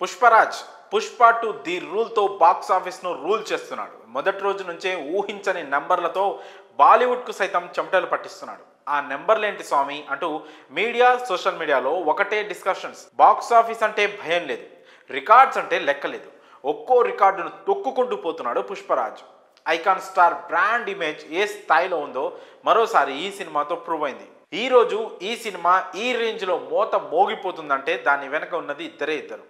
Pushparaj Pushpa two the రూల్తో box ఆఫీస్ను rule చేస్తున్నాడు. మొదటి రోజు నుంచే ఊహించని నెంబర్లతో బాలీవుడ్కు సైతం చెమటలు పట్టిస్తున్నాడు. ఆ నెంబర్లేంటి స్వామి అంటూ మీడియా, సోషల్ మీడియాలో ఒకటే డిస్కషన్స్. బాక్స్ ఆఫీస్ అంటే భయం లేదు, రికార్డ్స్ అంటే లెక్కలేదు. ఒక్కో రికార్డును తొక్కుకుంటూ పోతున్నాడు Pushparaj. Icon star brand image ఏ స్థాయిలో ఉందో మరోసారి ఈ సినిమాతో ప్రూవ్ అయింది. ఈ రోజు ఈ సినిమా ఈ రేంజ్లో మోత మోగిపోతుందంటే దాని వెనక ఉన్నది ఇద్దరు,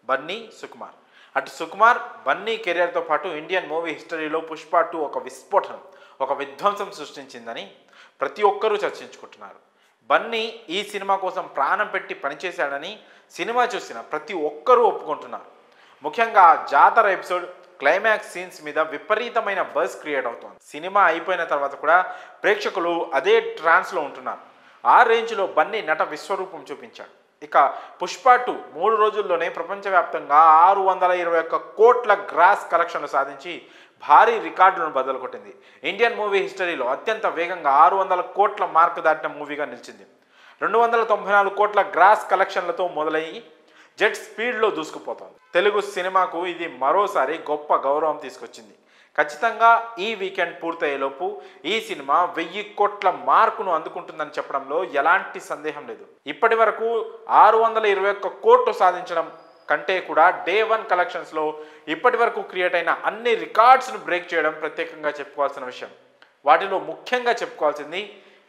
బన్నీ, సుకుమార్. అటు సుకుమార్, బన్నీ కెరియర్తో పాటు ఇండియన్ మూవీ హిస్టరీలో పుష్ప 2 ఒక విస్ఫోటనం, ఒక విధ్వంసం సృష్టించిందని ప్రతి ఒక్కరూ చర్చించుకుంటున్నారు. బన్నీ ఈ సినిమా కోసం ప్రాణం పెట్టి పనిచేశాడని సినిమా చూసిన ప్రతి ఒక్కరూ ఒప్పుకుంటున్నారు. ముఖ్యంగా జాతర ఎపిసోడ్ క్లైమాక్స్ సీన్స్ మీద విపరీతమైన బజ్ క్రియేట్ అవుతోంది. సినిమా అయిపోయిన తర్వాత కూడా ప్రేక్షకులు అదే ట్రాన్స్లో ఉంటున్నారు. ఆ రేంజ్లో బన్నీ నట విశ్వరూపం చూపించాడు. ఇక పుష్ప 2 3 రోజుల్లోనే ప్రపంచవ్యాప్తంగా 621 కోట్ల గ్రాస్ కలెక్షన్లు సాధించి భారీ రికార్డులను బదులు కొట్టింది. ఇండియన్ మూవీ హిస్టరీలో అత్యంత వేగంగా 600 కోట్ల మార్క్ దాటిన మూవీగా నిలిచింది. 294 కోట్ల గ్రాస్ కలెక్షన్లతో మొదలయ్యి జెట్ స్పీడ్లో దూసుకుపోతోంది. తెలుగు సినిమాకు ఇది మరోసారి గొప్ప గౌరవం తీసుకొచ్చింది. ఖచ్చితంగా ఈ వీకెండ్ పూర్తయ్యేలోపు ఈ సినిమా 1000 కోట్ల మార్కును అందుకుంటుందని చెప్పడంలో ఎలాంటి సందేహం లేదు. ఇప్పటి వరకు 621 కోట్లు సాధించడం కంటే కూడా డే 1 కలెక్షన్స్లో ఇప్పటి వరకు క్రియేట్ అయిన అన్ని రికార్డ్స్ను బ్రేక్ చేయడం ప్రత్యేకంగా చెప్పుకోవాల్సిన విషయం. వాటిలో ముఖ్యంగా చెప్పుకోవాల్సింది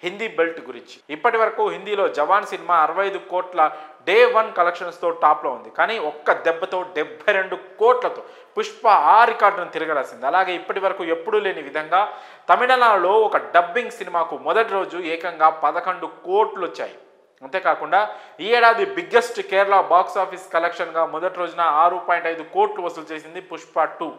హిందీ బెల్ట్ గురించి. ఇప్పటి వరకు హిందీలో జవాన్ సినిమా 65 కోట్ల డే 1 కలెక్షన్స్తో టాప్లో ఉంది. కానీ ఒక్క దెబ్బతో 72 కోట్లతో పుష్ప ఆ రికార్డును తిరగరాసింది. అలాగే ఇప్పటి వరకు ఎప్పుడూ లేని విధంగా తమిళనాడులో ఒక డబ్బింగ్ సినిమాకు మొదటి రోజు ఏకంగా 11 కోట్లు వచ్చాయి. అంతేకాకుండా ఈ ఏడాది బిగ్గెస్ట్ కేరళ బాక్స్ ఆఫీస్ కలెక్షన్గా మొదటి రోజున 6.5 కోట్లు వసూలు చేసింది పుష్ప 2.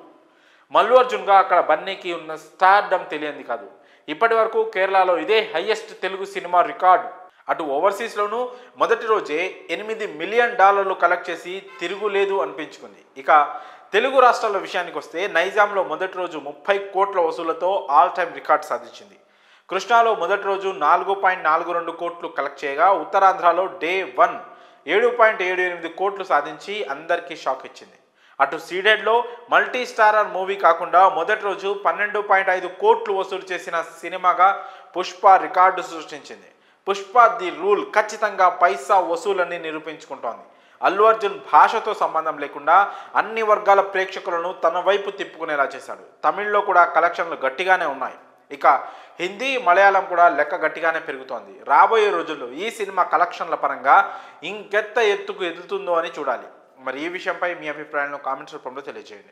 మల్లు అర్జున్గా అక్కడ బన్నీకి ఉన్న స్టార్డమ్ తెలియంది కాదు. ఇప్పటి వరకు కేరళలో ఇదే హైయెస్ట్ తెలుగు సినిమా రికార్డు. అటు ఓవర్సీస్లోనూ మొదటి రోజే $8 మిలియన్ కలెక్ట్ చేసి తిరుగులేదు అనిపించుకుంది. ఇక తెలుగు రాష్ట్రాల విషయానికి వస్తే నైజాంలో మొదటి రోజు 30 కోట్ల వసూళ్లతో ఆల్ టైమ్ రికార్డ్ సాధించింది. కృష్ణాలో మొదటి రోజు 4.42 కోట్లు కలెక్ట్ చేయగా ఉత్తరాంధ్రలో డే 1 7.78 కోట్లు సాధించి అందరికీ షాక్ ఇచ్చింది. అటు సీడెడ్లో మల్టీ స్టారర్ మూవీ కాకుండా మొదటి రోజు 12.5 కోట్లు వసూలు చేసిన సినిమాగా పుష్ప రికార్డు సృష్టించింది. పుష్ప ది రూల్ ఖచ్చితంగా పైసా వసూలని నిరూపించుకుంటోంది. అల్లు అర్జున్ భాషతో సంబంధం లేకుండా అన్ని వర్గాల ప్రేక్షకులను తన వైపు తిప్పుకునేలా చేశాడు. తమిళ్లో కూడా కలెక్షన్లు గట్టిగానే ఉన్నాయి. ఇక హిందీ, మలయాళం కూడా లెక్క గట్టిగానే పెరుగుతోంది. రాబోయే రోజుల్లో ఈ సినిమా కలెక్షన్ల పరంగా ఇంకెంత ఎత్తుకు ఎదుగుతుందో అని చూడాలి. మరి ఈ విషయంపై మీ అభిప్రాయాలను కామెంట్స్ రూపంలో తెలియజేయండి.